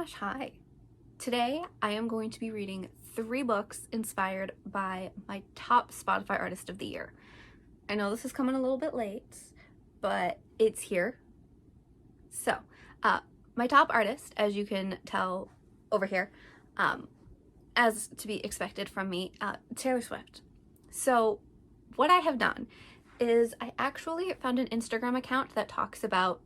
gosh, hi. Today I am going to be reading 3 books inspired by my top Spotify artist of the year. I know this is coming a little bit late, but it's here. So, my top artist, as you can tell over here, as to be expected from me, Taylor Swift. So, what I have done is I actually found an Instagram account that talks about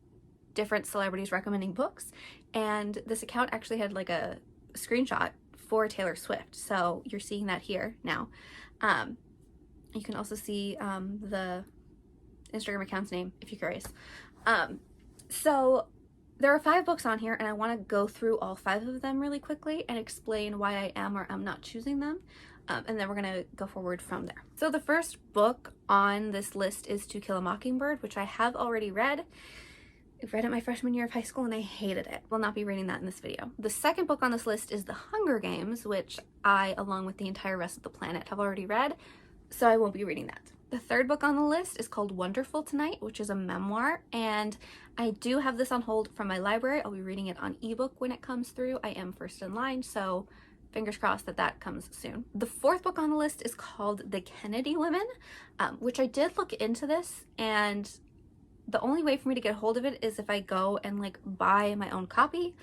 different celebrities recommending books, and this account actually had like a screenshot for Taylor Swift, so you're seeing that here now. You can also see the Instagram account's name if you're curious. So there are 5 books on here, and I want to go through all 5 of them really quickly and explain why I am or am not choosing them, and then we're gonna go forward from there. So the first book on this list is To Kill a Mockingbird, which I have already read. I read it my freshman year of high school and I hated it. Will not be reading that in this video. The second book on this list is The Hunger Games, which I, along with the entire rest of the planet, have already read, so I won't be reading that. The third book on the list is called Wonderful Tonight, which is a memoir, and I do have this on hold from my library. I'll be reading it on ebook when it comes through. I am first in line, so fingers crossed that that comes soon. The fourth book on the list is called The Kennedy Women, which I did look into this, and the only way for me to get a hold of it is if I go and like buy my own copy,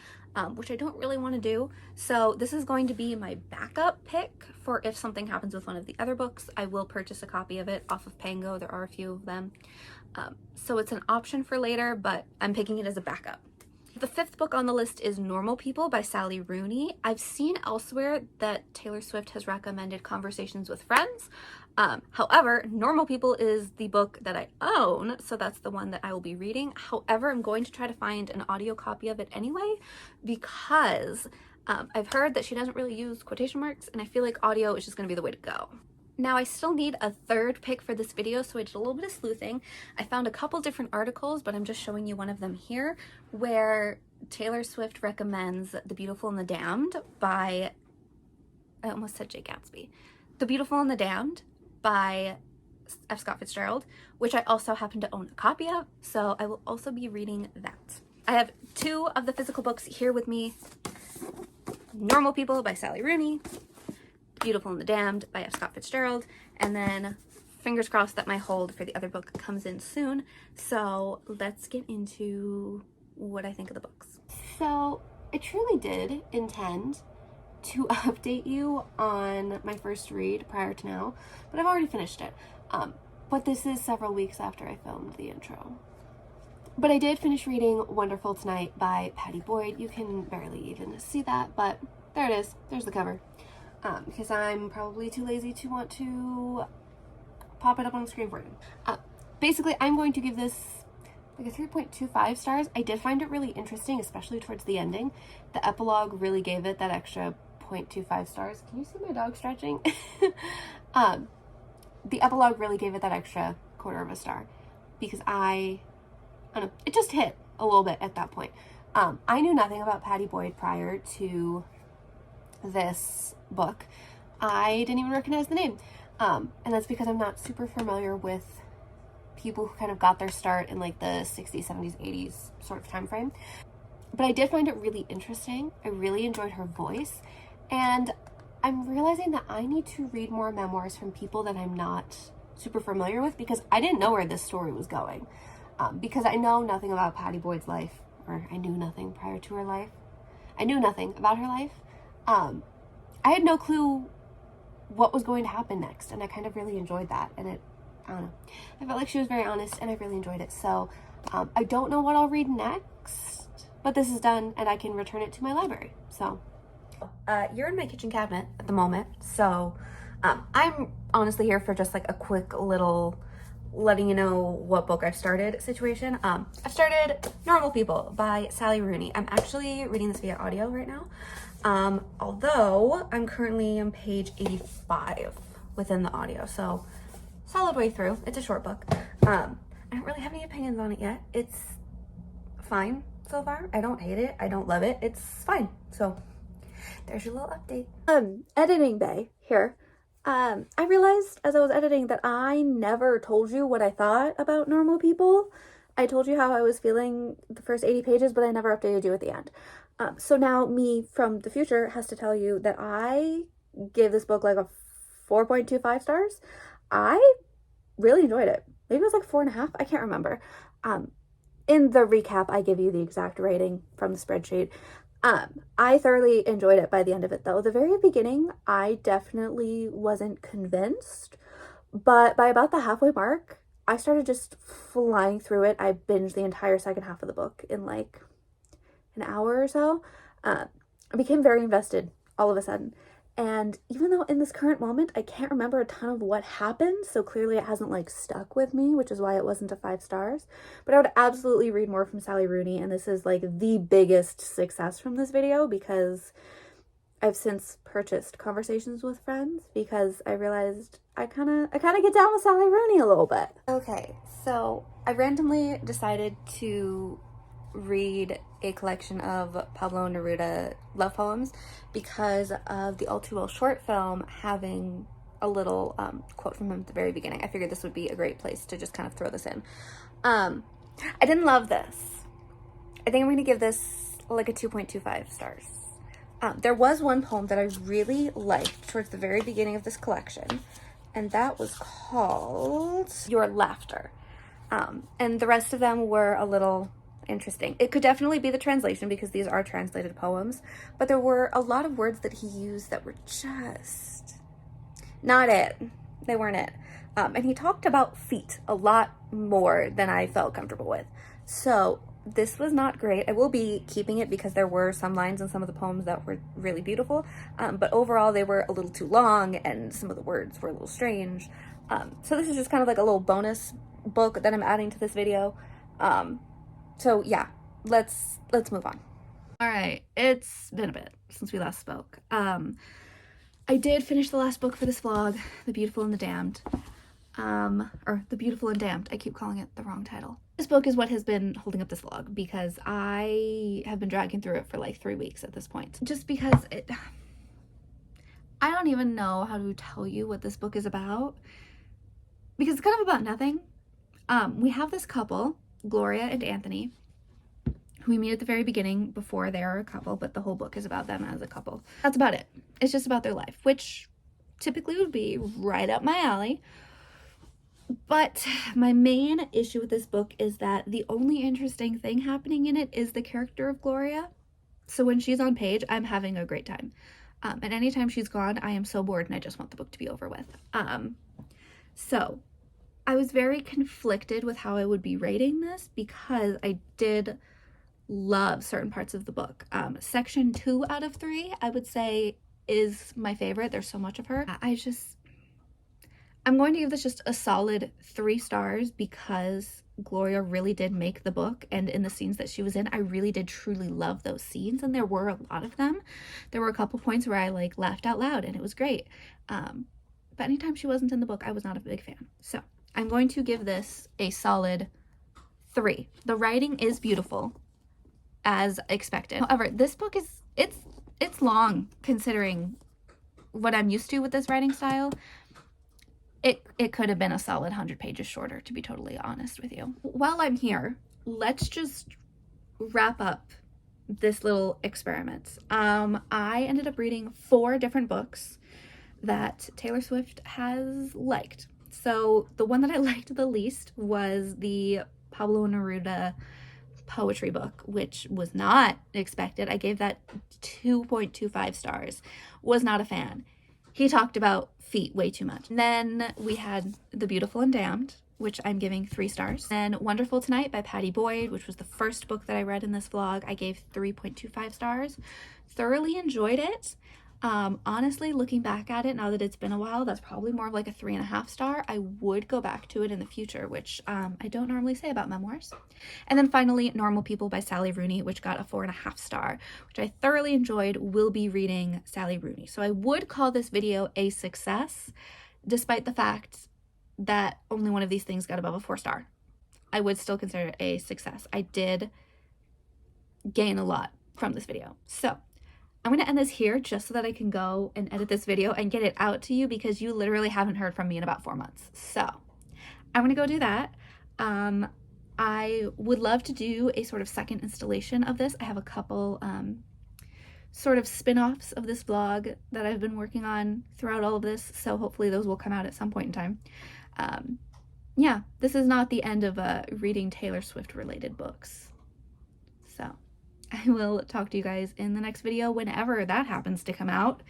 which I don't really want to do. So this is going to be my backup pick for if something happens with one of the other books. I will purchase a copy of it off of Pango. There are a few of them. So it's an option for later, but I'm picking it as a backup. The fifth book on the list is Normal People by Sally Rooney. I've seen elsewhere that Taylor Swift has recommended Conversations with Friends. However, Normal People is the book that I own, so that's the one that I will be reading. However, I'm going to try to find an audio copy of it anyway, because I've heard that she doesn't really use quotation marks, and I feel like audio is just going to be the way to go. Now, I still need a third pick for this video, so I did a little bit of sleuthing. I found a couple different articles, but I'm just showing you one of them here, where Taylor Swift recommends The Beautiful and the Damned by, I almost said Jay Gatsby. The Beautiful and the Damned by F. Scott Fitzgerald, which I also happen to own a copy of, so I will also be reading that. I have 2 of the physical books here with me. Normal People by Sally Rooney, Beautiful and the Damned by F. Scott Fitzgerald, and then fingers crossed that my hold for the other book comes in soon. So let's get into what I think of the books. So I truly did intend to update you on my first read prior to now, but I've already finished it. But this is several weeks after I filmed the intro. But I did finish reading Wonderful Tonight by Patty Boyd. You can barely even see that, but there it is. There's the cover. Because I'm probably too lazy to want to pop it up on the screen for you. Basically, I'm going to give this like a 3.25 stars. I did find it really interesting, especially towards the ending. The epilogue really gave it that extra 0.25 stars. Can you see my dog stretching? The epilogue really gave it that extra quarter of a star, because I don't know, it just hit a little bit at that point. I knew nothing about Patty Boyd prior to this book. I didn't even recognize the name, and that's because I'm not super familiar with people who kind of got their start in like the 60s, 70s, 80s sort of time frame. But I did find it really interesting. I really enjoyed her voice, and I'm realizing that I need to read more memoirs from people that I'm not super familiar with, because I didn't know where this story was going, because I know nothing about Patty Boyd's life, or I knew nothing prior to her life. I knew nothing about her life. I had no clue what was going to happen next, and I kind of really enjoyed that, and I don't know, I felt like she was very honest, and I really enjoyed it. So I don't know what I'll read next, but this is done, and I can return it to my library. So you're in my kitchen cabinet at the moment, so I'm honestly here for just like a quick little letting you know what book I've started situation. I've started Normal People by Sally Rooney. I'm actually reading this via audio right now. Although I'm currently on page 85 within the audio, so solid way through. It's a short book. I don't really have any opinions on it yet. It's fine so far. I don't hate it. I don't love it. It's fine. So there's your little update. Editing bay here. I realized as I was editing that I never told you what I thought about Normal People. I told you how I was feeling the first 80 pages, but I never updated you at the end. So now me from the future has to tell you that I gave this book like a 4.25 stars. I really enjoyed it. Maybe it was like 4.5. I can't remember. Um, in the recap, I give you the exact rating from the spreadsheet. I thoroughly enjoyed it by the end of it, though. The very beginning, I definitely wasn't convinced, but by about the halfway mark, I started just flying through it. I binged the entire second half of the book in like an hour or so. I became very invested all of a sudden. And even though in this current moment, I can't remember a ton of what happened, so clearly it hasn't like stuck with me, which is why it wasn't a 5 stars. But I would absolutely read more from Sally Rooney, and this is like the biggest success from this video because I've since purchased Conversations with Friends because I realized I kind of get down with Sally Rooney a little bit. Okay, so I randomly decided to read a collection of Pablo Neruda love poems because of the All Too Well short film having a little quote from him at the very beginning. I figured this would be a great place to just kind of throw this in. I didn't love this. I think I'm going to give this like a 2.25 stars. There was one poem that I really liked towards the very beginning of this collection, and that was called Your Laughter. And the rest of them were a little interesting. It could definitely be the translation because these are translated poems, but there were a lot of words that he used that were just not it. They weren't it. And he talked about feet a lot more than I felt comfortable with. So this was not great. I will be keeping it because there were some lines in some of the poems that were really beautiful, but overall they were a little too long and some of the words were a little strange. So this is just kind of like a little bonus book that I'm adding to this video. So yeah, let's move on. All right, it's been a bit since we last spoke. I did finish the last book for this vlog, The Beautiful and the Damned. Or The Beautiful and Damned. I keep calling it the wrong title. This book is what has been holding up this vlog because I have been dragging through it for like 3 weeks at this point. Just because I don't even know how to tell you what this book is about because it's kind of about nothing. We have this couple, Gloria and Anthony, who we meet at the very beginning before they are a couple, but the whole book is about them as a couple. That's about it. It's just about their life, which typically would be right up my alley. But my main issue with this book is that the only interesting thing happening in it is the character of Gloria. So when she's on page, I'm having a great time. And anytime she's gone, I am so bored and I just want the book to be over with. So I was very conflicted with how I would be rating this because I did love certain parts of the book. Section 2 out of 3, I would say, is my favorite. There's so much of her. I'm going to give this just a solid 3 stars because Gloria really did make the book, and in the scenes that she was in, I really did truly love those scenes, and there were a lot of them. There were a couple points where I like laughed out loud and it was great. But anytime she wasn't in the book, I was not a big fan. So I'm going to give this a solid 3. The writing is beautiful as expected. However, this book is, it's long considering what I'm used to with this writing style. It could have been a solid 100 pages shorter, to be totally honest with you. While I'm here, let's just wrap up this little experiment. I ended up reading 4 different books that Taylor Swift has liked. So the one that I liked the least was the Pablo Neruda poetry book, which was not expected. I gave that 2.25 stars. Was not a fan. He talked about feet way too much. And then we had The Beautiful and Damned, which I'm giving 3 stars. And Wonderful Tonight by Patty Boyd, which was the first book that I read in this vlog, I gave 3.25 stars. Thoroughly enjoyed it. Honestly, looking back at it now that it's been a while, that's probably more of like a 3.5 star. I would go back to it in the future, which I don't normally say about memoirs. And then finally, Normal People by Sally Rooney, which got a 4.5 star, which I thoroughly enjoyed. Will be reading Sally Rooney. So I would call this video a success, despite the fact that only one of these things got above a 4 star. I would still consider it a success. I did gain a lot from this video. So I'm going to end this here just so that I can go and edit this video and get it out to you because you literally haven't heard from me in about 4 months. So I'm going to go do that. I would love to do a sort of second installation of this. I have a couple sort of spin-offs of this vlog that I've been working on throughout all of this, so hopefully those will come out at some point in time. Yeah, this is not the end of reading Taylor Swift related books. So I will talk to you guys in the next video whenever that happens to come out.